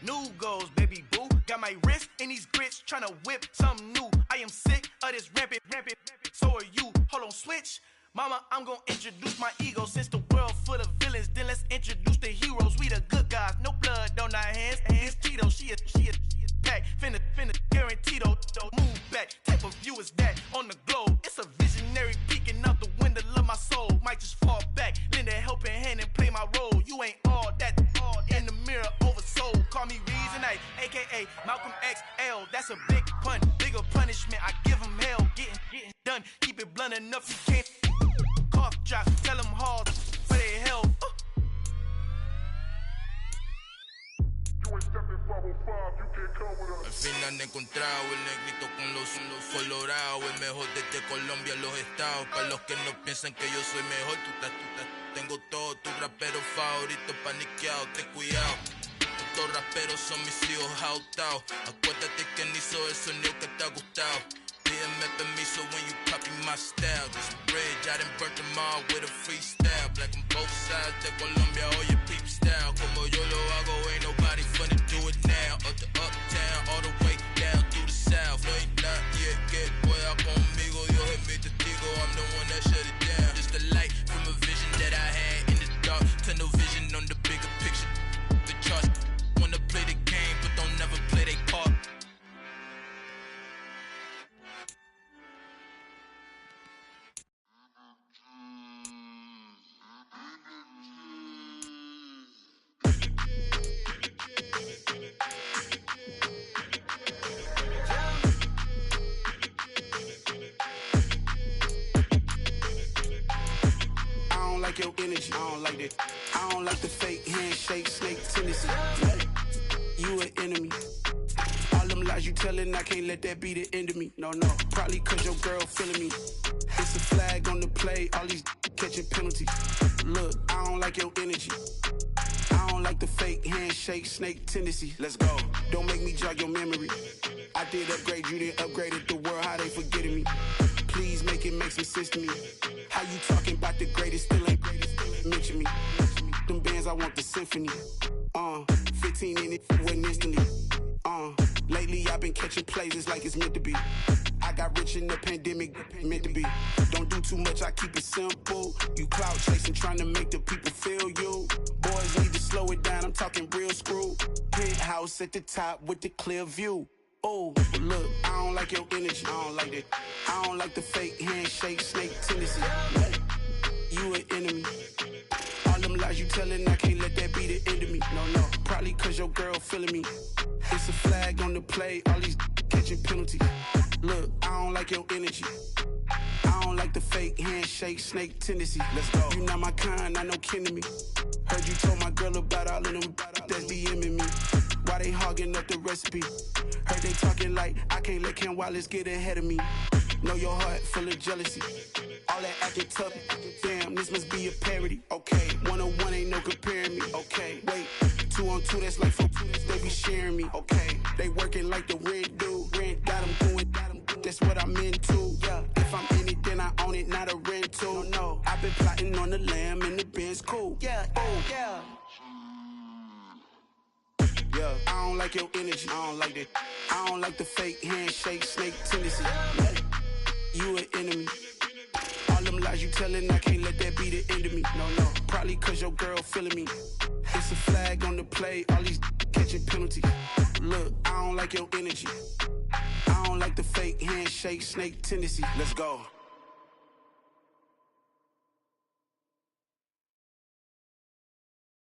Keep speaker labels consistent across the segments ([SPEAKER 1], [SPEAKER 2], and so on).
[SPEAKER 1] new goals, baby boo. Got my wrist in these grits, tryna whip something new. I am sick of this rampant, so are you. Hold on, switch. Mama, I'm gonna introduce my ego. Since the world full of villains, then let's introduce the heroes. We the good guys, no blood on our hands. It's Tito, she a pack. Finna, guaranteed, move back. Type of view is that on the globe? It's a visionary peeking out the window of my soul. Might just fall back, lend a helping hand and play my role. You ain't all that in the mirror oversold. Call me Reason A, aka Malcolm XL. That's a big pun, bigger punishment. I give him hell, getting done. Keep it blunt enough, you can't cough drop. Tell them hard for their health.
[SPEAKER 2] Al fin han encontrado el negrito con los colorados, el mejor desde Colombia, los estados. Para los que no piensan que yo soy mejor, tengo todo, tu rapero favorito paniqueado, ten cuidado. Estos raperos son mis hijos jautados. Acuérdate que ni hizo el sonido que te ha gustado. Pídeme permiso when you copy my style. This bridge, I done burnt them all with a freestyle. Black on both sides de Colombia, oye peep style. Como yo lo hago, ain't nobody finna do it now. Up to uptown, all the way down through the south. No hay nadie que pueda conmigo, Dios es mi testigo. I'm the one that shut it down. Just a light from a vision that I had in the dark. Tunnel vision on the bigger picture. The charts wanna play the game, but don't never play their part.
[SPEAKER 3] Your energy, I don't like that. I don't like the fake handshake, snake tendency. You an enemy. All them lies you telling, I can't let that be the end of me. No, probably cause your girl feeling me. It's a flag on the play, all these catching penalties. Look, I don't like your energy. I don't like the fake handshake, snake tendency. Let's go. Don't make me jog your memory. I did upgrade, you didn't upgrade it. The world, how they forgetting me. Please make it make some sense to me. How you talking about the greatest, still ain't mention me. Them bands, I want the symphony. 15 in it, wasn't instantly. Lately I've been catching plays, it's like it's meant to be. I got rich in the pandemic, meant to be. Don't do too much, I keep it simple. You clout chasing, trying to make the people feel you. Boys need to slow it down, I'm talking real screw. Penthouse at the top with the clear view. Oh, look, I don't like your energy, I don't like that. I don't like the fake handshake, snake tendency. You an enemy. All them lies you telling, I can't let that be the end of me. No, probably cause your girl feeling me. It's a flag on the play, all these catching penalties. Look, I don't like your energy. I don't like the fake handshake, snake tendency. Let's go. You not my kind, not no kin to me. Heard you told my girl about all of them that's DMing me. Why they hogging up the recipe? Heard they talking like I can't let Ken Wallace get ahead of me. Know your heart full of jealousy. All that acting tough. Damn, this must be a parody. Okay, 101 ain't no comparing me. Okay, wait, 2 on 2 that's like 4 they be sharing me. Okay, they working like the rent do. Rent got them going. That's what I'm into. Yeah, if I'm in it, then I own it, not a rental. No, I've been plotting on the lamb and the Benz cool. Yeah, yeah. Yeah, I don't like your energy, I don't like that. I don't like the fake handshake, snake tendency. You an enemy. All them lies you telling, I can't let that be the end of me. No, probably cause your girl feeling me. It's a flag on the play, all these catching penalties. Look, I don't like your energy. I don't like the fake handshake, snake tendency. Let's go.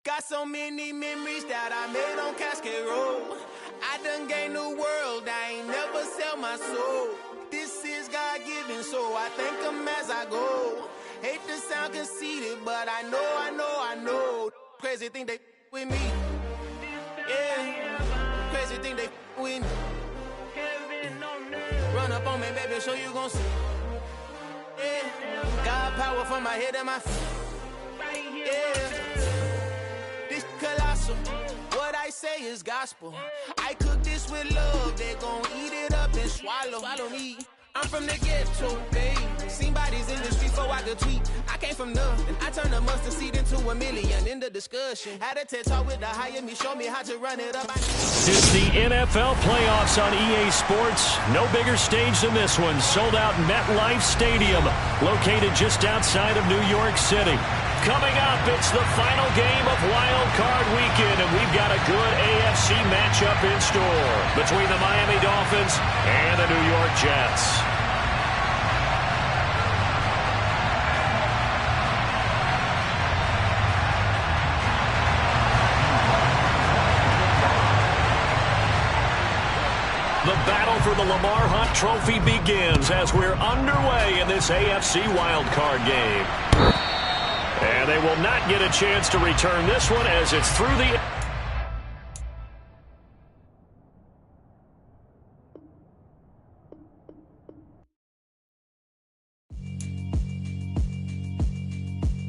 [SPEAKER 1] Got so many memories that I made on Cascade Road. I done gained the world, I ain't never sell my soul. This is God-given, so I thank him as I go. Hate to sound conceited, but I know. Crazy thing they with me. Yeah, crazy thing they with me. Run up on me, baby, so you gon' see. Yeah, got power from my head and my feet. Yeah. Colossal, what I say is gospel. I cook this with love, they gon' eat it up and swallow me. I'm from the ghetto, baby.
[SPEAKER 4] Seen bodies in the street before I could tweet. I came from nothing. I turned a mustard seed into a million. In the discussion, had a TED talk with the hire me, show me how to run it up.
[SPEAKER 5] It's the NFL playoffs on EA Sports. No bigger stage than this one. Sold out MetLife Stadium, located just outside of New York City. Coming up, it's the final game of Wild Card Weekend, and we've got a good AFC matchup in store between the Miami Dolphins and the New York Jets. The battle for the Lamar Hunt Trophy begins as we're underway in this AFC wildcard game. And they will not get a chance to return this one as it's through the...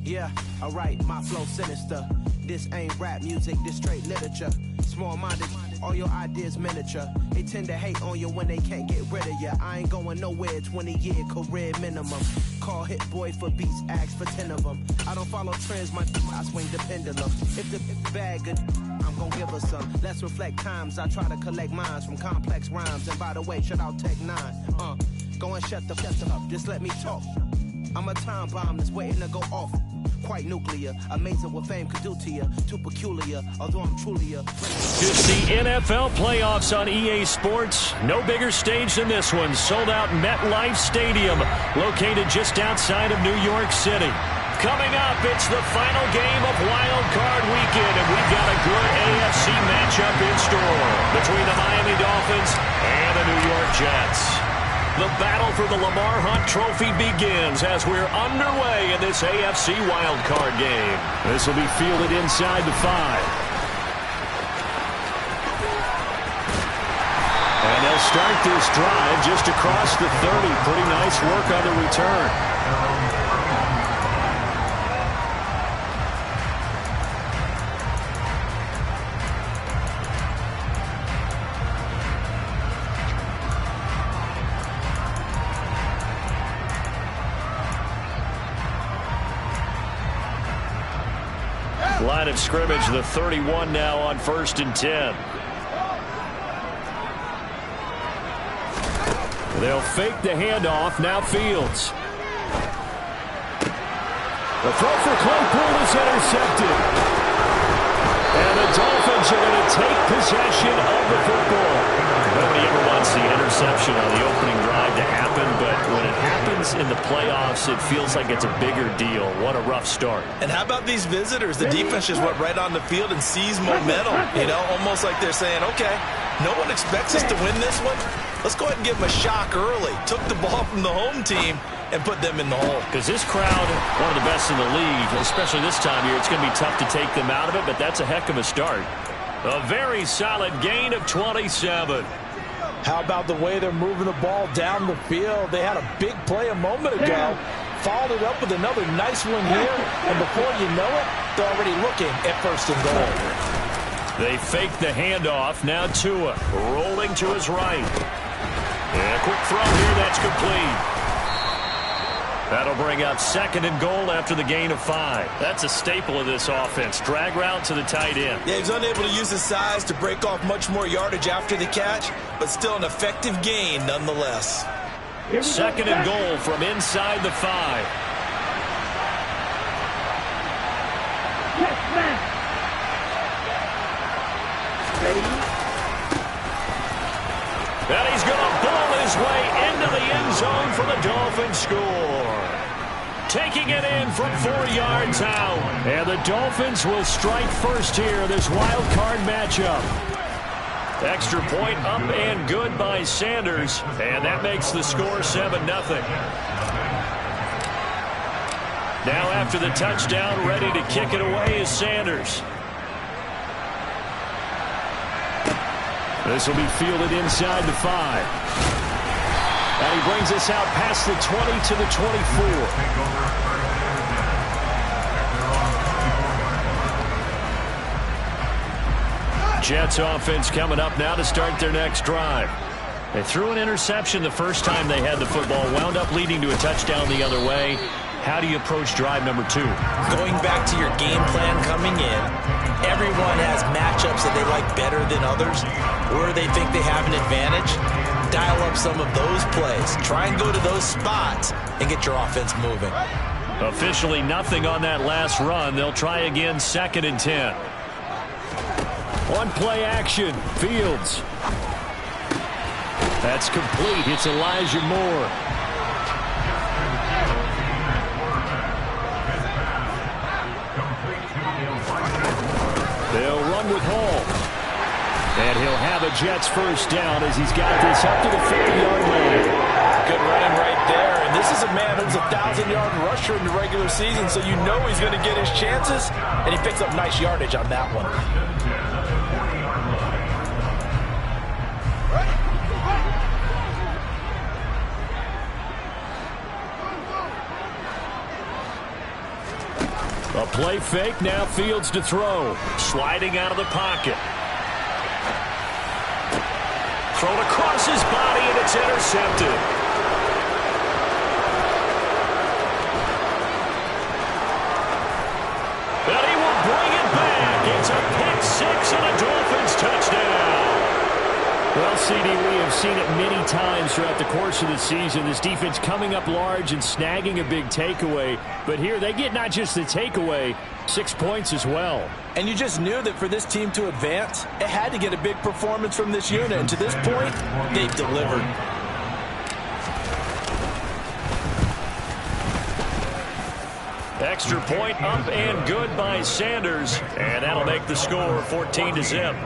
[SPEAKER 4] Yeah, alright, my flow sinister. This ain't rap music, this straight literature. Small-minded, all your ideas miniature. They tend to hate on you when they can't get rid of you. I ain't going nowhere, 20-year career minimum. Call Hit Boy for beats, ask for 10 of them. I don't follow trends, I swing the pendulum. If the bag good, I'm gonna give her some. Let's reflect times, I try to collect minds from complex rhymes. And by the way, shout out Tech 9. Go and shut the up, just let me talk. I'm a time bomb that's waiting to go off. Quite nuclear, amazing what fame could do to you. Too peculiar, although I'm truly a...
[SPEAKER 5] It's the NFL playoffs on EA Sports. No bigger stage than this one. Sold out MetLife Stadium, located just outside of New York City. Coming up, it's the final game of Wild Card Weekend, and we've got a good AFC matchup in store between the Miami Dolphins and the New York Jets. The battle for the Lamar Hunt Trophy begins as we're underway in this AFC wildcard game. This will be fielded inside the 5. And they'll start this drive just across the 30. Pretty nice work on the return. Line of scrimmage, the 31 now on 1st and 10. They'll fake the handoff. Now Fields. The throw for Claypool is intercepted. And the Dolphins are going to take possession of the football. Nobody ever wants the interception on the opening drive to happen, but when it happens in the playoffs, it feels like it's a bigger deal. What a rough start.
[SPEAKER 6] And how about these visitors? The defense just went right on the field and seized momentum. You know, almost like they're saying, okay, no one expects us to win this one. Let's go ahead and give them a shock early. Took the ball from the home team and put them in the hole.
[SPEAKER 5] Because this crowd, one of the best in the league, especially this time of year, it's going to be tough to take them out of it, but that's a heck of a start. A very solid gain of 27.
[SPEAKER 7] How about the way they're moving the ball down the field? They had a big play a moment ago. Followed it up with another nice one here. And before you know it, they're already looking at 1st and goal.
[SPEAKER 5] They fake the handoff. Now Tua rolling to his right. And a quick throw here. That's complete. That'll bring up 2nd and goal after the gain of 5. That's a staple of this offense. Drag route to the tight end.
[SPEAKER 6] Yeah, he's unable to use his size to break off much more yardage after the catch, but still an effective gain nonetheless.
[SPEAKER 5] 2nd and goal from inside the 5. And he's going to ball his way into the end zone for the Dolphins score. Taking it in from 4 yards out. And the Dolphins will strike first here, this wild card matchup. Extra point up and good by Sanders. And that makes the score 7-0. Now after the touchdown, ready to kick it away is Sanders. This will be fielded inside the 5. And he brings us out past the 20 to the 24. Jets offense coming up now to start their next drive. They threw an interception the first time they had the football, wound up leading to a touchdown the other way. How do you approach drive number 2?
[SPEAKER 7] Going back to your game plan coming in, everyone has matchups that they like better than others, where they think they have an advantage. Dial up some of those plays. Try and go to those spots and get your offense moving.
[SPEAKER 5] Officially nothing on that last run. They'll try again, 2nd and 10. On play action, Fields. That's complete. It's Elijah Moore. They'll run with Hall. And he'll have a Jets first down as he's got this up to the 50-yard line.
[SPEAKER 7] Good running right there. And this is a man who's a 1,000-yard rusher in the regular season, so you know he's going to get his chances. And he picks up nice yardage on that one.
[SPEAKER 5] A play fake, now Fields to throw. Sliding out of the pocket. Thrown across his body, and it's intercepted. And he will bring it back. It's a pick 6 and a Dolphins touchdown. Well, CD, we have seen it many times throughout the course of the season. This defense coming up large and snagging a big takeaway. But here they get not just the takeaway, 6 points as well.
[SPEAKER 7] And you just knew that for this team to advance, it had to get a big performance from this unit. And to this point, they've delivered.
[SPEAKER 5] Extra point up and good by Sanders. And that'll make the score 14-0.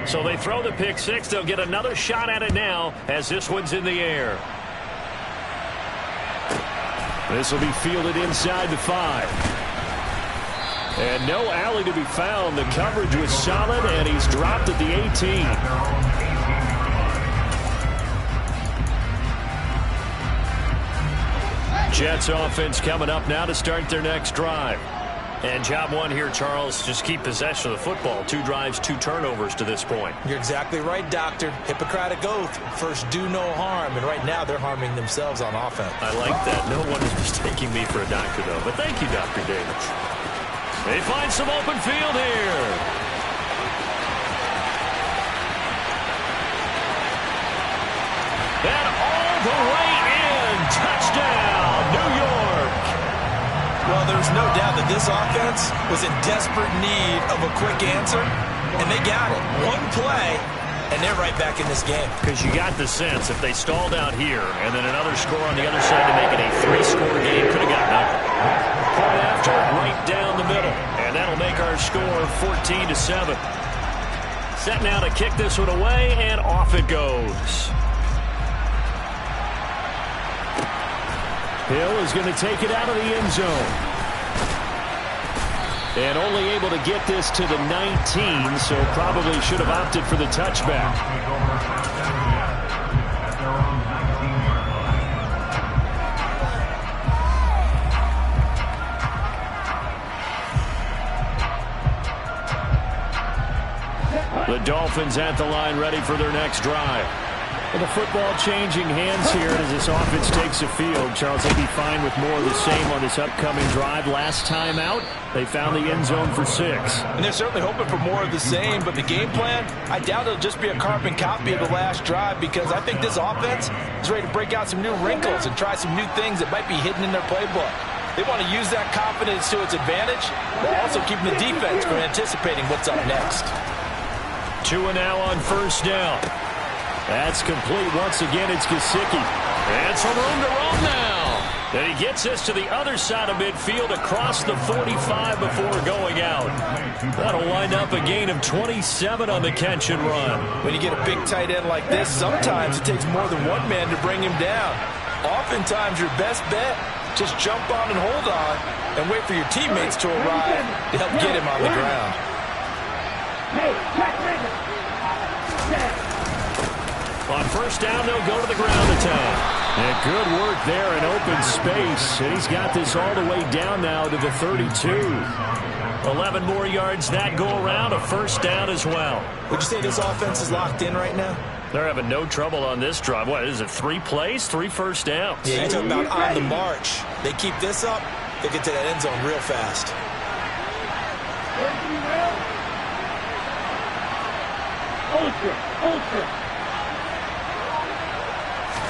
[SPEAKER 5] So they throw the pick 6. They'll get another shot at it now as this one's in the air. This will be fielded inside the 5. And no alley to be found. The coverage was solid, and he's dropped at the 18. Jets offense coming up now to start their next drive. And job one here, Charles, just keep possession of the football. 2 drives, 2 turnovers to this point.
[SPEAKER 7] You're exactly right, Doctor. Hippocratic oath. First, do no harm. And right now, they're harming themselves on offense.
[SPEAKER 5] I like that. No one is mistaking me for a doctor, though. But thank you, Dr. Davis. They find some open field here. And all the way in. Touchdown, New York.
[SPEAKER 7] Well, there's no doubt that this offense was in desperate need of a quick answer, and they got it. One play, and they're right back in this game.
[SPEAKER 5] Because you got the sense if they stalled out here and then another score on the other side to make it a 3-score game, could have gotten up. Point after, right down the middle. And that'll make our score 14-7. Set now to kick this one away, and off it goes. Hill is going to take it out of the end zone. And only able to get this to the 19, so probably should have opted for the touchback. The Dolphins at the line ready for their next drive. Well, the football changing hands here as this offense takes the field. Charles, they'll be fine with more of the same on this upcoming drive. Last time out, they found the end zone for 6.
[SPEAKER 7] And they're certainly hoping for more of the same, but the game plan, I doubt it'll just be a carbon copy of the last drive, because I think this offense is ready to break out some new wrinkles and try some new things that might be hidden in their playbook. They want to use that confidence to its advantage, while also keeping the defense from anticipating what's up next.
[SPEAKER 5] 2 and now on first down. That's complete. Once again, it's Gesicki. And some room to roam now. And he gets this to the other side of midfield across the 45 before going out. That'll wind up a gain of 27 on the catch and run.
[SPEAKER 7] When you get a big tight end like this, sometimes it takes more than one man to bring him down. Oftentimes, your best bet, just jump on and hold on and wait for your teammates to arrive to help get him on the ground.
[SPEAKER 5] On first down, they'll go to the ground attack. And good work there in open space. And he's got this all the way down now to the 32. 11 more yards that go around, a first down as well.
[SPEAKER 6] Would you say this offense is locked in right now?
[SPEAKER 5] They're having no trouble on this drive. What is it, 3 plays, 3 first downs?
[SPEAKER 6] Yeah, you're talking about on the march. They keep this up, they get to that end zone real fast.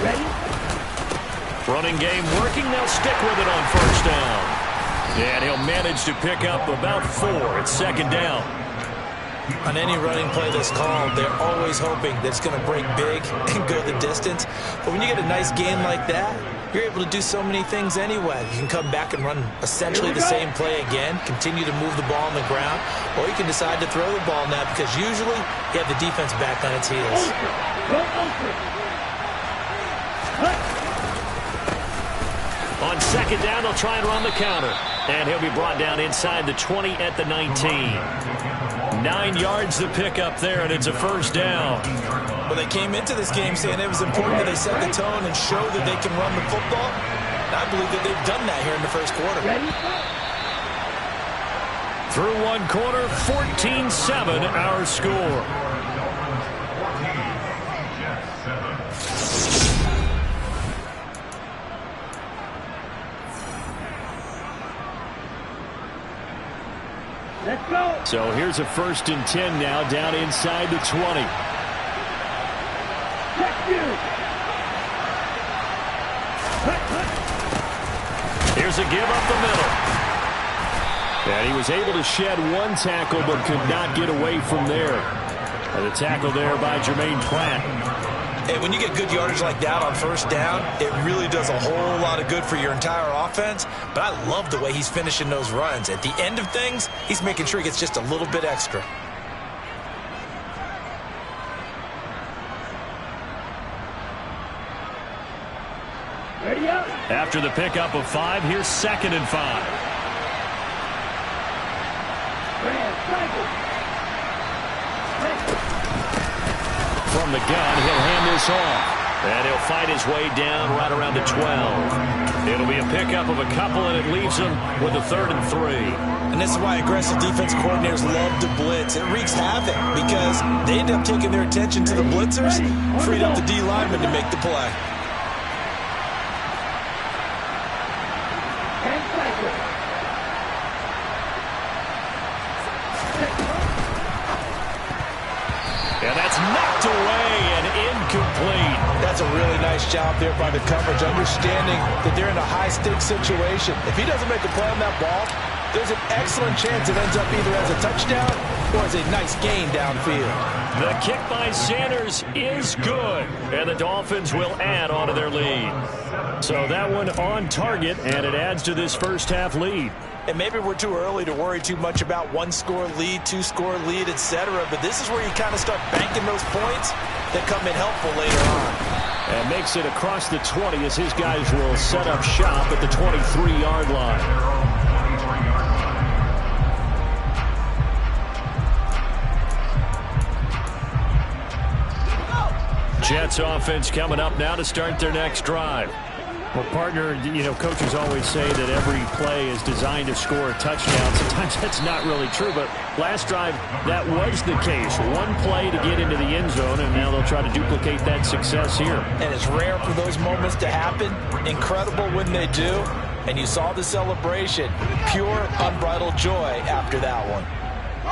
[SPEAKER 5] Ready? Running game working. They'll stick with it on first down. And he'll manage to pick up about 4. It's second down.
[SPEAKER 6] On any running play that's called, they're always hoping that it's going to break big and go the distance. But when you get a nice gain like that, you're able to do so many things anyway. You can come back and run essentially the same play again, continue to move the ball on the ground, or you can decide to throw the ball now because usually you have the defense back on its heels.
[SPEAKER 5] On second down, they'll try and run the counter. And he'll be brought down inside the 20 at the 19. 9 yards to pick up there, and it's a first down.
[SPEAKER 6] Well, they came into this game saying it was important that they set the tone and show that they can run the football. And I believe that they've done that here in the first quarter.
[SPEAKER 5] Through one quarter, 14-7 our score.
[SPEAKER 8] Let's go.
[SPEAKER 5] So here's a 1st and 10 now, down inside the 20. Here's a give up the middle. And he was able to shed 1 tackle but could not get away from there. And the tackle there by Jermaine Pratt.
[SPEAKER 6] Hey, when you get good yardage like that on first down, it really does a whole lot of good for your entire offense. But I love the way he's finishing those runs. At the end of things, he's making sure he gets just a little bit extra.
[SPEAKER 8] Ready up.
[SPEAKER 5] After the pickup of 5, here's 2nd and 5. From the gun, he'll hand this off. And he'll fight his way down right around the 12. It'll be a pickup of a couple, and it leaves him with a 3rd and 3.
[SPEAKER 6] And this is why aggressive defensive coordinators love to blitz. It wreaks havoc because they end up taking their attention to the blitzers, freed up the D lineman to make the play.
[SPEAKER 5] And that's knocked away and incomplete.
[SPEAKER 7] That's a really nice job there by the coverage, understanding that they're in a high-stakes situation. If he doesn't make a play on that ball, there's an excellent chance it ends up either as a touchdown or as a nice gain downfield.
[SPEAKER 5] The kick by Sanders is good, and the Dolphins will add on to their lead. So that one on target, and it adds to this first-half lead.
[SPEAKER 6] And maybe we're too early to worry too much about 1-score lead, 2-score lead, etc. But this is where you kind of start banking those points that come in helpful later on.
[SPEAKER 5] And makes it across the 20 as his guys will set up shop at the 23-yard line. Jets offense coming up now to start their next drive. Well, partner, you know, coaches always say that every play is designed to score a touchdown. Sometimes that's not really true, but last drive, that was the case. 1 play to get into the end zone, and now they'll try to duplicate that success here.
[SPEAKER 6] And it's rare for those moments to happen. Incredible when they do. And you saw the celebration. Pure, unbridled joy after that one.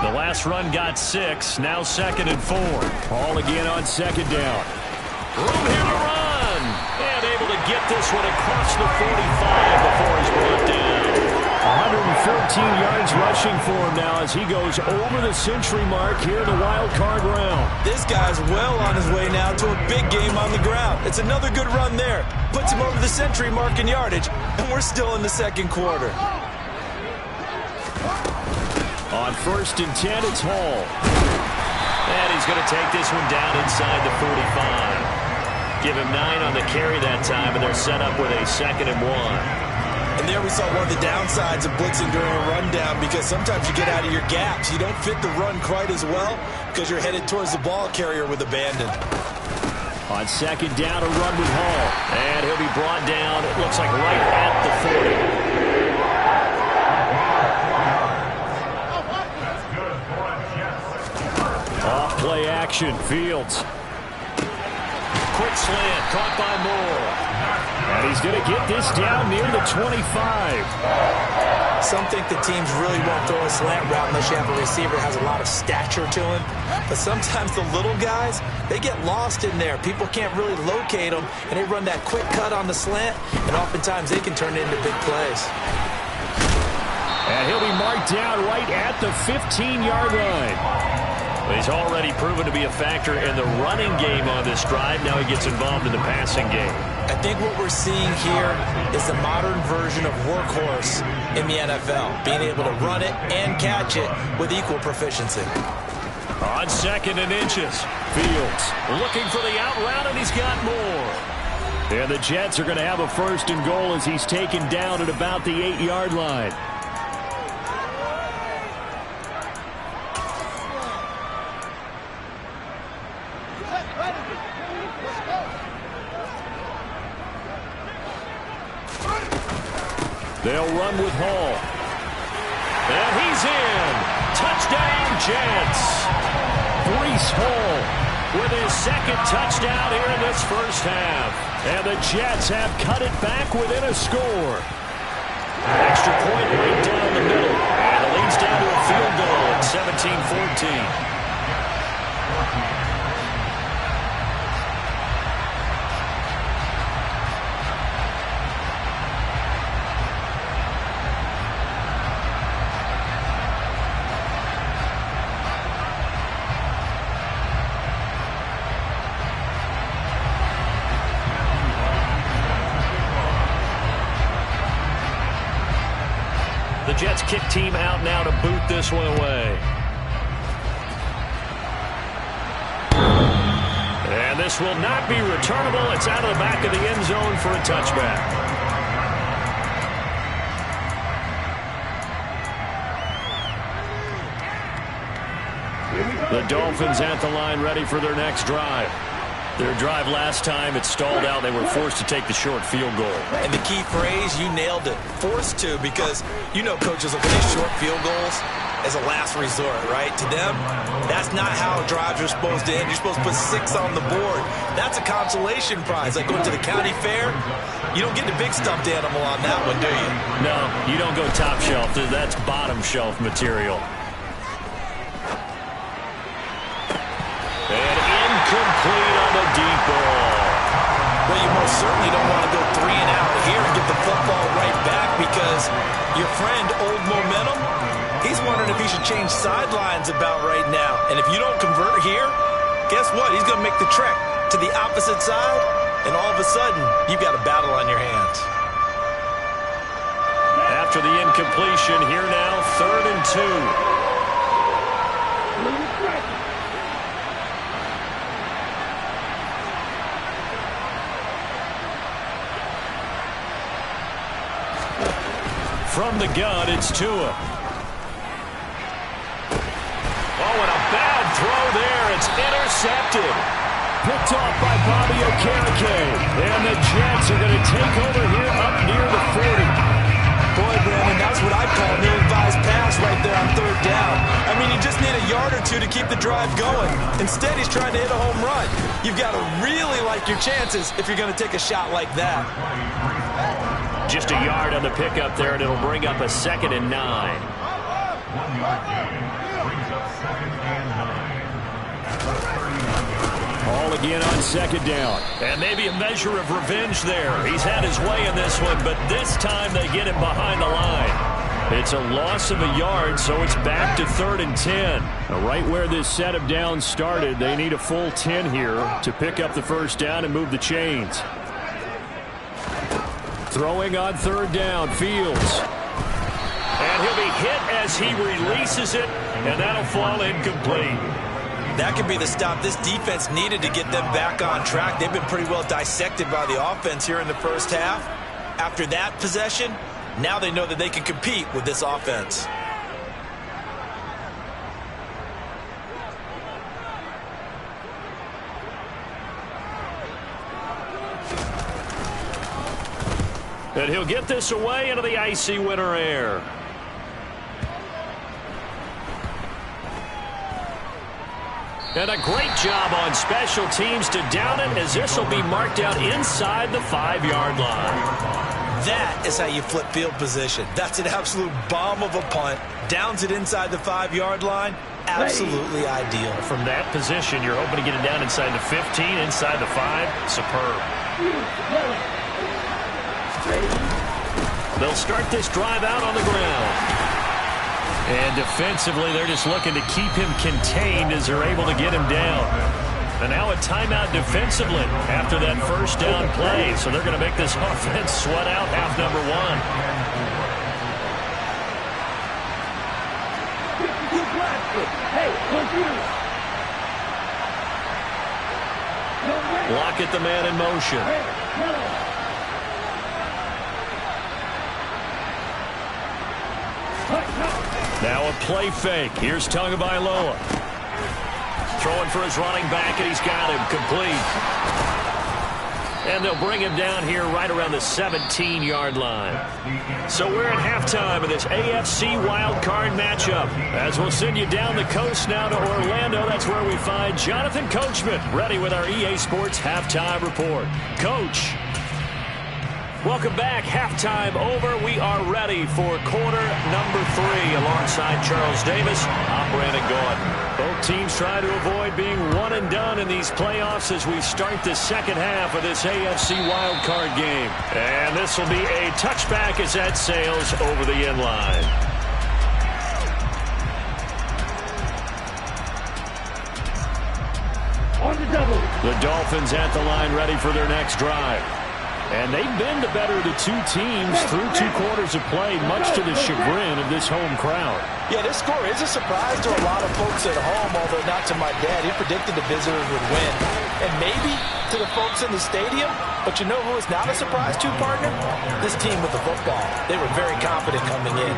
[SPEAKER 5] The last run got 6, now 2nd and 4. All again on second down. Room here to run. And able to get this one across the 45 before he's brought down. 114 yards rushing for him now as he goes over the century mark here in the wild card round.
[SPEAKER 6] This guy's well on his way now to a big game on the ground. It's another good run there. Puts him over the century mark in yardage, and we're still in the second quarter.
[SPEAKER 5] On 1st and 10, it's Hall. And he's going to take this one down inside the 45. Give him 9 on the carry that time, and they're set up with a 2nd and 1.
[SPEAKER 6] And there we saw one of the downsides of blitzing during a rundown because sometimes you get out of your gaps. You don't fit the run quite as well because you're headed towards the ball carrier with abandon.
[SPEAKER 5] On second down, a run with Hall. And he'll be brought down, it looks like right at the 40. Off play action, Fields. Quick slant, caught by Moore. And he's going to get this down near the 25.
[SPEAKER 7] Some think the teams really won't throw a slant route unless you have a receiver that has a lot of stature to him. But sometimes the little guys, they get lost in there. People can't really locate them, and they run that quick cut on the slant, and oftentimes they can turn it into big plays.
[SPEAKER 5] And he'll be marked down right at the 15-yard line. Well, he's already proven to be a factor in the running game on this drive. Now he gets involved in the passing game.
[SPEAKER 7] I think what we're seeing here is the modern version of workhorse in the NFL, being able to run it and catch it with equal proficiency.
[SPEAKER 5] On second and inches, Fields looking for the out route, and he's got more. And the Jets are going to have a first and goal as he's taken down at about the 8-yard line. They'll run with Hall. And he's in. Touchdown, Jets. Breece Hall with his second touchdown here in this first half. And the Jets have cut it back within a score. Extra point right down the middle. And it leads down to a field goal at 17-14. The Jets kick team out now to boot this one away. And this will not be returnable. It's out of the back of the end zone for a touchback. The Dolphins at the line ready for their next drive. Their drive last time, it stalled out. They were forced to take the short field goal.
[SPEAKER 7] And the key phrase, you nailed it, forced to, because you know coaches look at these short field goals as a last resort, right? To them, that's not how drives are supposed to end. You're supposed to put 6 on the board. That's a consolation prize. Like going to the county fair, you don't get the big stuffed animal on that one, do you?
[SPEAKER 5] No, you don't go top shelf. That's bottom shelf material. And incomplete on the deep ball.
[SPEAKER 7] Well, you most certainly don't want to go 3 and out here and get the football right back, because your friend, Old Momentum, he's wondering if he should change sidelines about right now. And if you don't convert here, guess what? He's going to make the trek to the opposite side, and all of a sudden, you've got a battle on your hands.
[SPEAKER 5] After the incompletion, here now, 3rd and 2. From the gun, it's Tua. Oh, and a bad throw there. It's intercepted. Picked off by Bobby Okereke. And the Jets are going to take over here up near the 40.
[SPEAKER 7] Boy, Brandon, that's what I'd call an ill-advised pass right there on 3rd down. I mean, you just need a yard or 2 to keep the drive going. Instead, he's trying to hit a home run. You've got to really like your chances if you're going to take a shot like that.
[SPEAKER 5] Just a yard on the pickup there, and it'll bring up a 2nd and 9. All again on 2nd down. And maybe a measure of revenge there. He's had his way in this one, but this time they get him behind the line. It's a loss of a yard, so it's back to 3rd and 10. Right where this set of downs started, they need a full 10 here to pick up the first down and move the chains. Throwing on 3rd down, Fields. And he'll be hit as he releases it, and that'll fall incomplete.
[SPEAKER 7] That could be the stop this defense needed to get them back on track. They've been pretty well dissected by the offense here in the first half. After that possession, now they know that they can compete with this offense.
[SPEAKER 5] And he'll get this away into the icy winter air. And a great job on special teams to down it, as this will be marked out inside the 5-yard line.
[SPEAKER 6] That is how you flip field position. That's an absolute bomb of a punt. Downs it inside the 5-yard line. Absolutely ideal.
[SPEAKER 5] From that position, you're hoping to get it down inside the 15, inside the 5. Superb. They'll start this drive out on the ground. And defensively, they're just looking to keep him contained as they're able to get him down. And now a timeout defensively after that first down play. So they're going to make this offense sweat out half number 1. Block it, the man in motion. Now a play fake. Here's Tagovailoa. Throwing for his running back, and he's got him complete. And they'll bring him down here right around the 17-yard line. So we're at halftime of this AFC wildcard matchup. As we'll send you down the coast now to Orlando, that's where we find Jonathan Coachman, ready with our EA Sports Halftime Report. Coach. Welcome back. Halftime over. We are ready for quarter number 3 alongside Charles Davis. I'm Brandon Gaudin. Both teams try to avoid being one and done in these playoffs as we start the second half of this AFC wildcard game. And this will be a touchback as that sails over the end line.
[SPEAKER 8] On the double.
[SPEAKER 5] The Dolphins at the line ready for their next drive. And they've been the better of the two teams through 2 quarters of play, much to the chagrin of this home crowd.
[SPEAKER 7] Yeah, this score is a surprise to a lot of folks at home, although not to my dad. He predicted the visitors would win. And maybe to the folks in the stadium, but you know who is not a surprise to, partner? This team with the football. They were very confident coming in.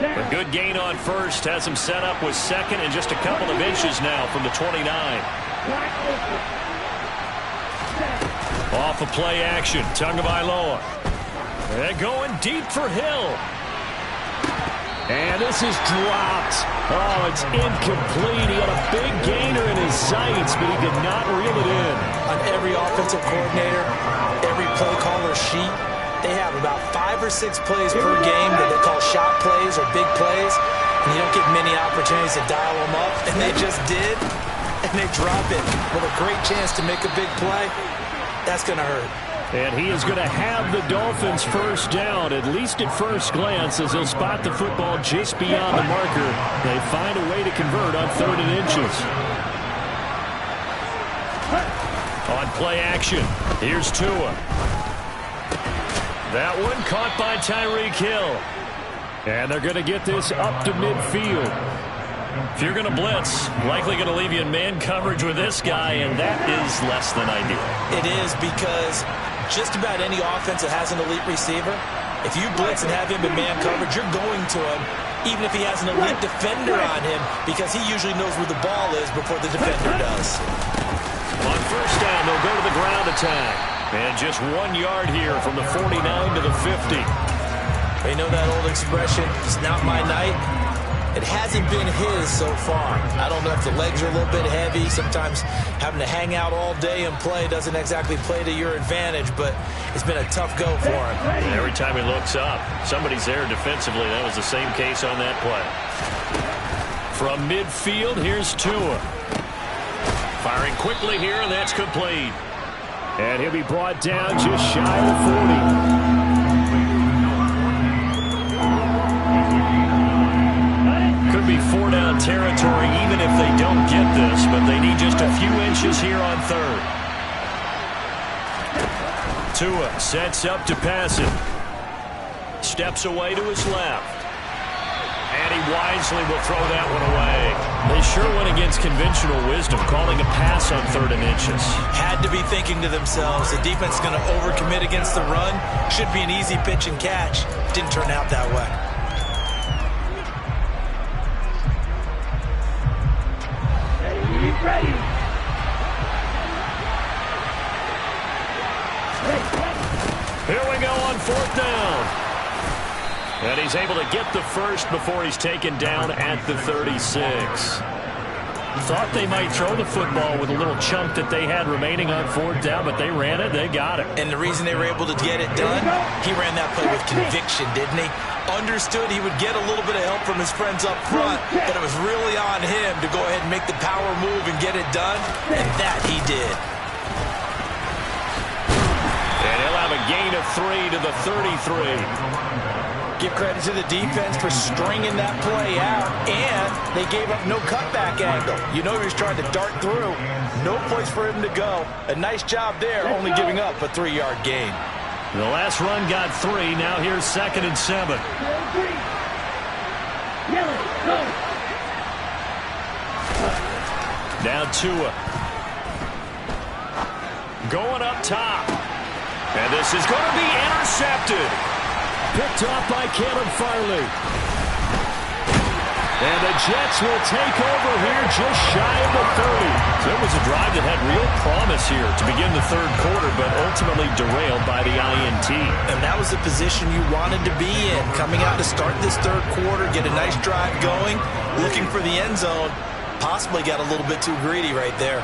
[SPEAKER 5] A good gain on first has him set up with second and just a couple of inches now from the 29. Off of play action, Tagovailoa. They're going deep for Hill. And this is dropped. Oh, it's incomplete. He had a big gainer in his sights, but he did not reel it in.
[SPEAKER 7] On every offensive coordinator, every play caller sheet, they have about 5 or 6 plays per game that they call shot plays or big plays, and you don't get many opportunities to dial them up, and they just did, and they drop it with a great chance to make a big play. That's going to hurt.
[SPEAKER 5] And he is going to have the Dolphins first down, at least at first glance, as he'll spot the football just beyond the marker. They find a way to convert on 3rd and inches. On play action, here's Tua. That one caught by Tyreek Hill. And they're going to get this up to midfield. If you're going to blitz, likely going to leave you in man coverage with this guy, and that is less than ideal.
[SPEAKER 7] It is, because just about any offense that has an elite receiver, if you blitz and have him in man coverage, you're going to him, even if he has an elite defender on him, because he usually knows where the ball is before the defender does.
[SPEAKER 5] On first down, they'll go to the ground attack. And just 1 yard here from the 49 to the 50.
[SPEAKER 7] You know that old expression, it's not my night? It hasn't been his so far. I don't know if the legs are a little bit heavy. Sometimes having to hang out all day and play doesn't exactly play to your advantage, but it's been a tough go for him.
[SPEAKER 5] And every time he looks up, somebody's there defensively. That was the same case on that play. From midfield, here's Tua. Firing quickly here, and that's complete. And he'll be brought down just shy of 40. Could be 4-down territory even if they don't get this, but they need just a few inches here on 3rd. Tua sets up to pass it. Steps away to his left. And he wisely will throw that one away. They sure went against conventional wisdom, calling a pass on 3rd and inches.
[SPEAKER 7] Had to be thinking to themselves, the defense is going to overcommit against the run. Should be an easy pitch and catch. Didn't turn out that way.
[SPEAKER 8] Ready.
[SPEAKER 5] he's able to get the first before he's taken down at the 36. Thought they might throw the football with a little chunk that they had remaining on 4th down, but they ran it, they got it.
[SPEAKER 6] And the reason they were able to get it done, he ran that play with conviction, didn't he? Understood he would get a little bit of help from his friends up front, but it was really on him to go ahead and make the power move and get it done, and that he did.
[SPEAKER 5] And he'll have a gain of 3 to the 33.
[SPEAKER 7] Give credit to the defense for stringing that play out, and they gave up no cutback angle. You know he was trying to dart through. No place for him to go. A nice job there, only giving up a 3-yard gain.
[SPEAKER 5] The last run got 3. Now here's 2nd and 7. Now Tua. Going up top. And this is going to be intercepted. Picked off by Caleb Farley. And the Jets will take over here just shy of the 30. So it was a drive that had real promise here to begin the 3rd quarter, but ultimately derailed by the INT.
[SPEAKER 6] And that was the position you wanted to be in. Coming out to start this 3rd quarter, get a nice drive going, looking for the end zone. Possibly got a little bit too greedy right there.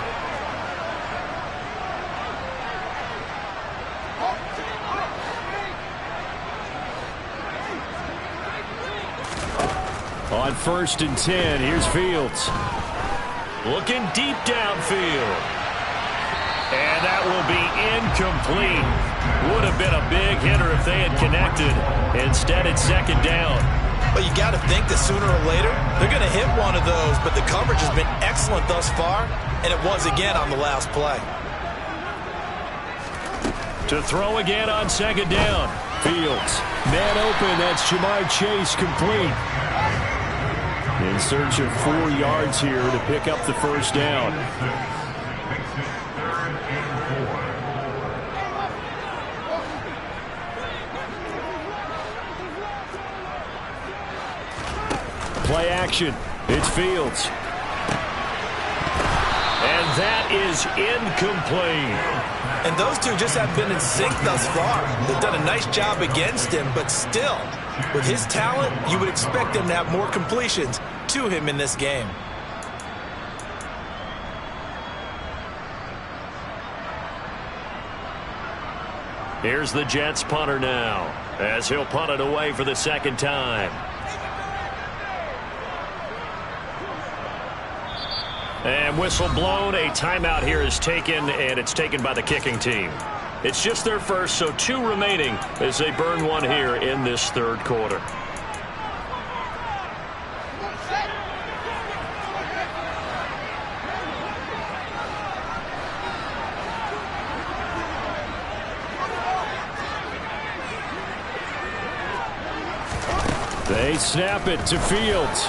[SPEAKER 5] On 1st and 10, here's Fields. Looking deep downfield. And that will be incomplete. Would have been a big hitter if they had connected. Instead, it's 2nd down.
[SPEAKER 6] But you got to think that sooner or later, they're going to hit one of those. But the coverage has been excellent thus far, and it was again on the last play.
[SPEAKER 5] To throw again on 2nd down. Fields. Man open, that's Ja'Marr Chase complete. In search of 4 yards here to pick up the 1st down. Play action. It's Fields. And that is incomplete.
[SPEAKER 6] And those two just have been in sync thus far. They've done a nice job against him, but still, with his talent, you would expect him to have more completions to him in this game.
[SPEAKER 5] Here's the Jets punter now, as he'll punt it away for the 2nd time. And whistle blown. A timeout here is taken, and it's taken by the kicking team. It's just their first, so 2 remaining as they burn 1 here in this 3rd quarter. They snap it to Fields.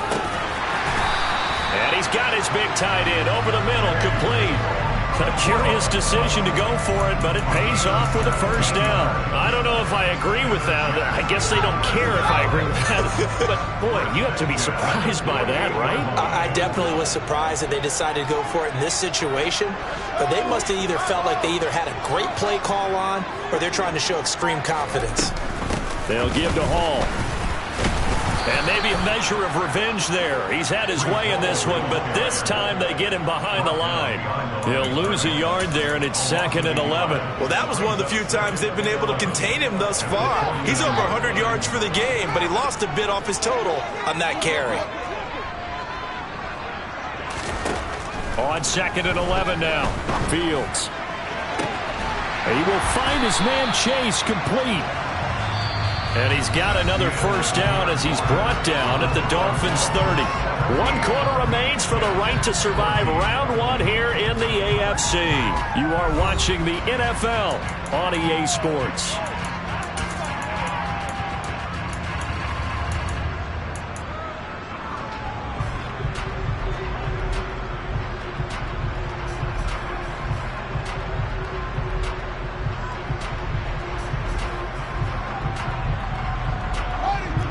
[SPEAKER 5] And he's got his big tight end over the middle, complete. A curious decision to go for it, but it pays off with a 1st down. I don't know if I agree with that. I guess they don't care if I agree with that. But, boy, you have to be surprised by that, right?
[SPEAKER 6] I definitely was surprised that they decided to go for it in this situation. But they must have either felt like they either had a great play call on or they're trying to show extreme confidence.
[SPEAKER 5] They'll give to Hall. And maybe a measure of revenge there. He's had his way in this one, but this time they get him behind the line. He'll lose a yard there, and it's 2nd and 11.
[SPEAKER 6] Well, that was one of the few times they've been able to contain him thus far. He's over 100 yards for the game, but he lost a bit off his total on that carry.
[SPEAKER 5] On 2nd and 11 now. Fields. He will find his man Chase complete. And he's got another 1st down as he's brought down at the Dolphins' 30. 1 quarter remains for the right to survive round 1 here in the AFC. You are watching the NFL on EA Sports.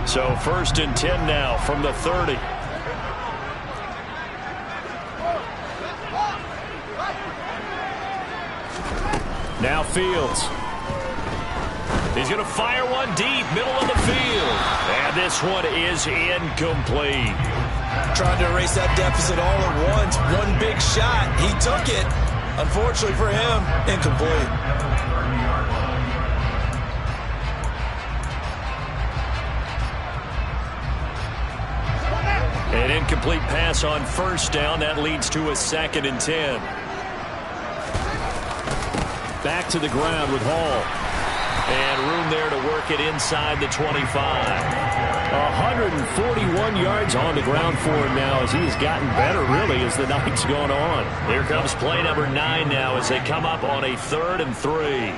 [SPEAKER 5] So 1st and 10 now from the 30. Now Fields. He's going to fire one deep, middle of the field. And this one is incomplete.
[SPEAKER 6] Trying to erase that deficit all at once. One big shot. He took it. Unfortunately for him, incomplete.
[SPEAKER 5] An incomplete pass on first down. That leads to a 2nd and 10. Back to the ground with Hall. And room there to work it inside the 25. 141 yards on the ground for him now as he has gotten better, really, as the night's gone on. Here comes play number 9 now as they come up on a 3rd and 3.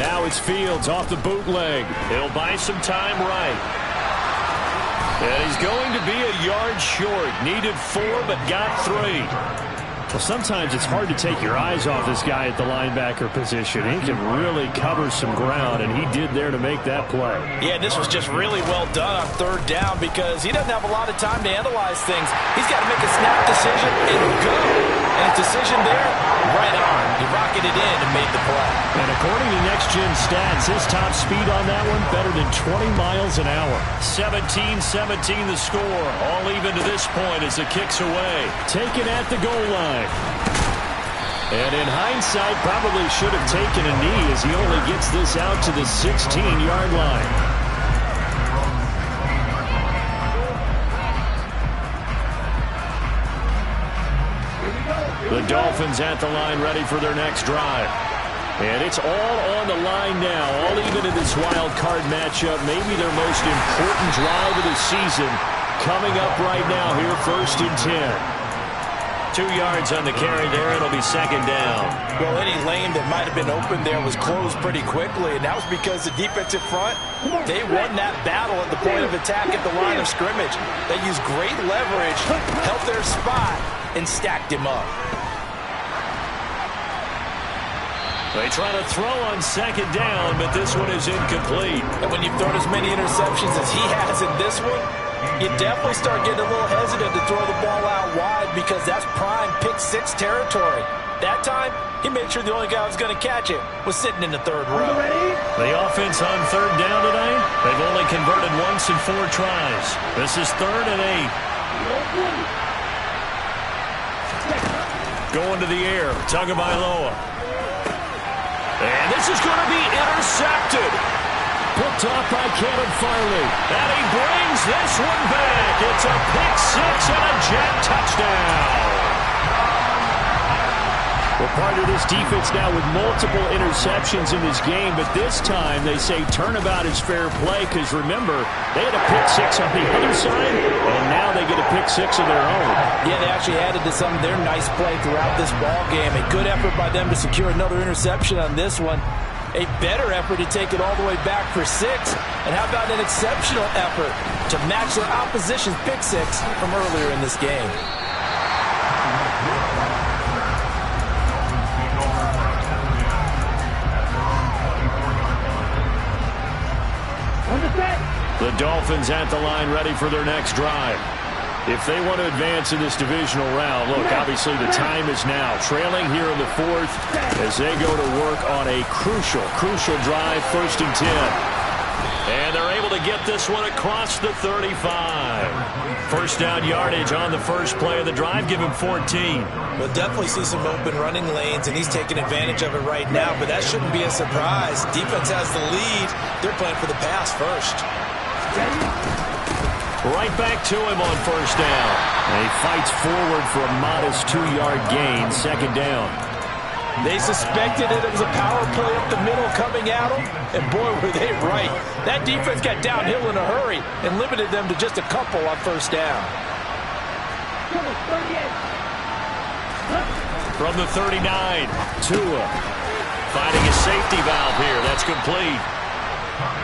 [SPEAKER 5] Now it's Fields off the bootleg. He'll buy some time right. And he's going to be a yard short. Needed 4, but got 3. Well, sometimes it's hard to take your eyes off this guy at the linebacker position. He can really cover some ground, and he did there to make that play.
[SPEAKER 7] Yeah, this was just really well done on 3rd down because he doesn't have a lot of time to analyze things. He's got to make a snap decision and go. And his decision there, right on. He rocketed in and made the play.
[SPEAKER 5] And according to Next Gen Stats, his top speed on that one better than 20 miles an hour. 17-17 the score. All even to this point as it kicks away. Taken at the goal line. And in hindsight, probably should have taken a knee as he only gets this out to the 16-yard line. The Dolphins at the line ready for their next drive. And it's all on the line now, all even in this wild card matchup. Maybe their most important drive of the season coming up right now here, 1st and 10. 2 yards on the carry there. It'll be 2nd down.
[SPEAKER 7] Well, any lane that might have been open there was closed pretty quickly, and that was because the defensive front, they won that battle at the point of attack at the line of scrimmage. They used great leverage, held their spot, and stacked him up.
[SPEAKER 5] They try to throw on 2nd down, but this one is incomplete.
[SPEAKER 7] And when you've thrown as many interceptions as he has in this one, you definitely start getting a little hesitant to throw the ball out wide because that's prime pick-6 territory. That time, he made sure the only guy who was going to catch it was sitting in the 3rd row.
[SPEAKER 5] The offense on 3rd down tonight, they've only converted once in 4 tries. This is 3rd and 8. Going to the air, Tagovailoa. And this is going to be intercepted. Picked off by Kevin Farley. And he brings this one back. It's a pick-6 and a jet touchdown. Well, part of this defense now with multiple interceptions in this game, but this time they say turnabout is fair play because, remember, they had a pick-6 on the other side, and now they get a pick-6 of their own.
[SPEAKER 7] Yeah, they actually added to some of their nice play throughout this ball game. A good effort by them to secure another interception on this one. A better effort to take it all the way back for 6. And how about an exceptional effort to match their opposition's pick-6 from earlier in this game?
[SPEAKER 5] The Dolphins at the line ready for their next drive. If they want to advance in this divisional round, look, obviously the time is now. Trailing here in the 4th as they go to work on a crucial drive, 1st and 10. And they're able to get this one across the 35. 1st down yardage on the first play of the drive. Give him 14.
[SPEAKER 6] We'll definitely see some open running lanes, and he's taking advantage of it right now, but that shouldn't be a surprise. Defense has the lead. They're playing for the pass first.
[SPEAKER 5] Right back to him on 1st down. And he fights forward for a modest 2-yard gain, 2nd down.
[SPEAKER 7] They suspected it was a power play up the middle coming at them, and boy, were they right. That defense got downhill in a hurry and limited them to just a couple on 1st down.
[SPEAKER 5] From the 39, Tua finding a safety valve here. That's complete.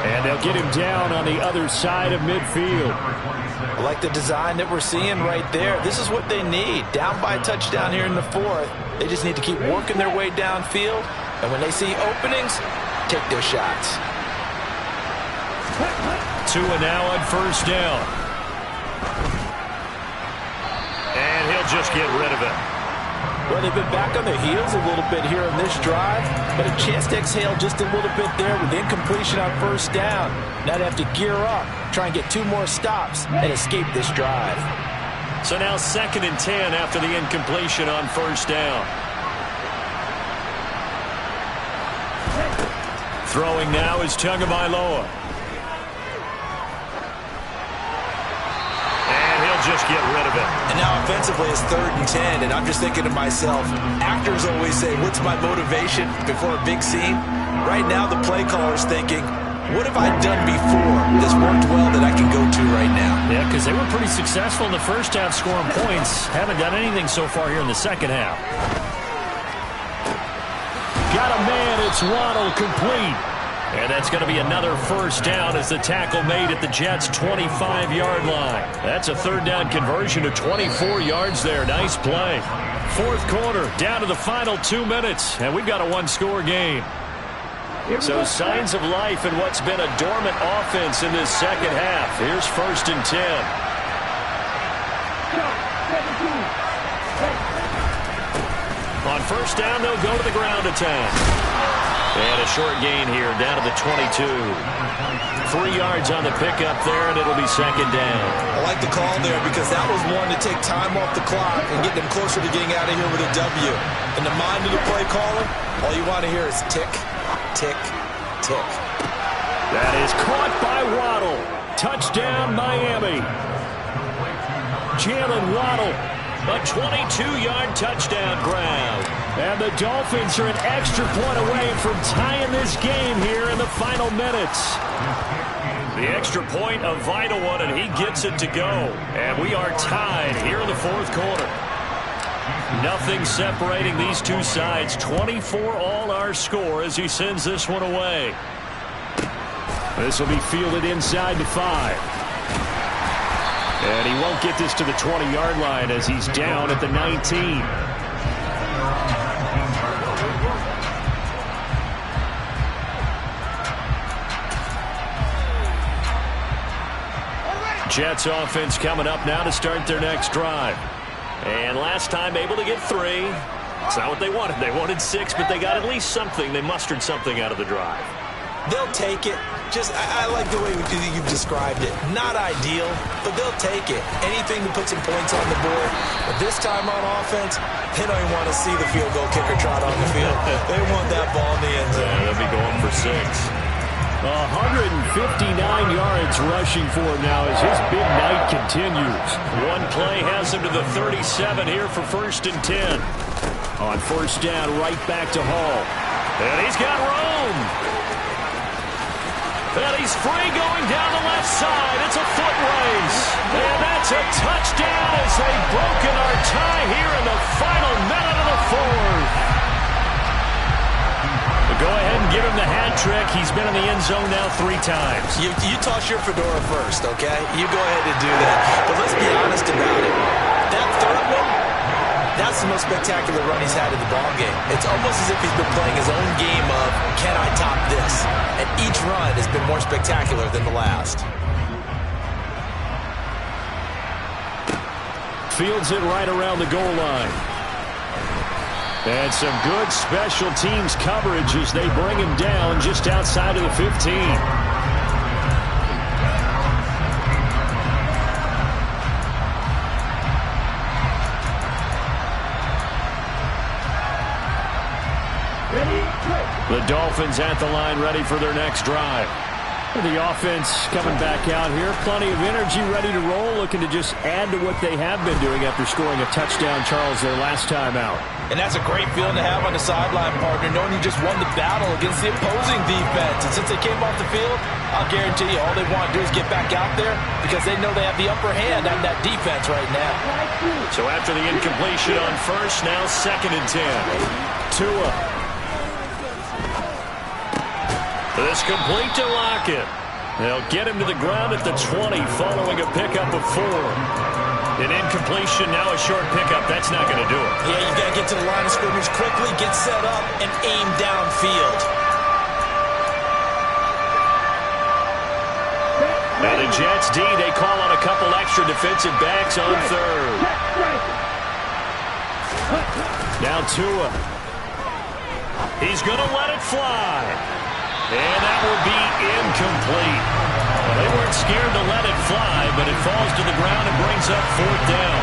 [SPEAKER 5] And they'll get him down on the other side of midfield.
[SPEAKER 7] I like the design that we're seeing right there. This is what they need. Down by a touchdown here in the 4th. They just need to keep working their way downfield. And when they see openings, take their shots.
[SPEAKER 5] Tua now on 1st down. And he'll just get rid of it.
[SPEAKER 7] Well, they've been back on their heels a little bit here in this drive, but a chance to exhale just a little bit there with incompletion on first down. Now they have to gear up, try and get 2 more stops, and escape this drive.
[SPEAKER 5] So now 2nd and 10 after the incompletion on first down. Throwing now is Tagovailoa. Just get rid of it.
[SPEAKER 6] And now offensively it's 3rd and 10, and I'm just thinking to myself, actors always say, what's my motivation before a big scene? Right now the play caller's thinking, what have I done before that's worked well that I can go to right now?
[SPEAKER 5] Yeah, because they were pretty successful in the first half scoring points. Haven't done anything so far here in the second half. Got a man, it's Waddle, complete. And that's going to be another first down as the tackle made at the Jets' 25-yard line. That's a 3rd down conversion to 24 yards there. Nice play. 4th quarter, down to the final 2 minutes, and we've got a 1-score game. So signs of life in what's been a dormant offense in this second half. Here's 1st and 10. On first down, they'll go to the ground attack. And a short gain here, down to the 22. 3 yards on the pickup there, and it'll be 2nd down.
[SPEAKER 6] I like the call there because that was one to take time off the clock and get them closer to getting out of here with a W. In the mind of the play caller, all you want to hear is tick, tick, tick.
[SPEAKER 5] That is caught by Waddle. Touchdown, Miami. Jalen Waddle, a 22-yard touchdown grab. And the Dolphins are an extra point away from tying this game here in the final minutes. The extra point, a vital one, and he gets it to go. And we are tied here in the 4th quarter. Nothing separating these two sides. 24 all our score as he sends this one away. This will be fielded inside the 5. And he won't get this to the 20-yard line as he's down at the 19. Jets offense coming up now to start their next drive. And last time able to get 3. It's not what they wanted. They wanted 6, but they got at least something. They mustered something out of the drive.
[SPEAKER 6] They'll take it. I like the way you've described it. Not ideal, but they'll take it. Anything to put some points on the board. But this time on offense, they don't even want to see the field goal kicker trot on the field. They want that ball in the end zone.
[SPEAKER 5] Yeah, they'll be going for 6. 159 yards rushing for him now as his big night continues. One play has him to the 37 here for 1st and 10. On first down, right back to Hall. And he's got Rome. And he's free going down the left side. It's a foot race. And that's a touchdown as they've broken our tie here in the final minute of the 4th. Go ahead and give him the hat trick. He's been in the end zone now 3 times.
[SPEAKER 6] You toss your fedora first, okay? You go ahead and do that. But let's be honest about it. That 3rd one, that's the most spectacular run he's had in the ballgame. It's almost as if he's been playing his own game of, can I top this? And each run has been more spectacular than the last.
[SPEAKER 5] Fields it right around the goal line. And some good special teams coverage as they bring him down just outside of the 15. The Dolphins at the line ready for their next drive. The offense coming back out here. Plenty of energy, ready to roll, looking to just add to what they have been doing after scoring a touchdown, Charles, their last time out.
[SPEAKER 7] And that's a great feeling to have on the sideline, partner, knowing you just won the battle against the opposing defense. And since they came off the field, I'll guarantee you all they want to do is get back out there because they know they have the upper hand on that defense right now.
[SPEAKER 5] So after the incompletion on first, now 2nd and 10. Tua. This complete to Lockett. They'll get him to the ground at the 20 following a pickup of 4. An incompletion, now a short pickup. That's not going to do it.
[SPEAKER 6] Yeah, you got to get to the line of scrimmage quickly, get set up, and aim downfield.
[SPEAKER 5] Now the Jets D, they call on a couple extra defensive backs on 3rd. Now Tua. He's going to let it fly. And that will be incomplete. Well, they weren't scared to let it fly, but it falls to the ground and brings up 4th down.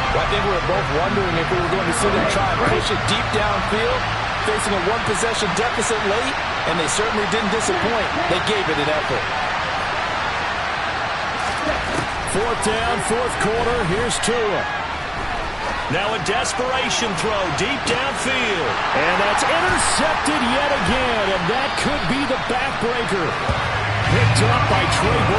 [SPEAKER 7] Well, I think we were both wondering if we were going to see them try and push it deep downfield, facing a one-possession deficit late, and they certainly didn't disappoint. They gave it an effort.
[SPEAKER 5] 4th down, 4th quarter. Here's Tua. Now a desperation throw deep downfield. And that's intercepted yet again, and that could be the backbreaker. Picked up by Trey Brown.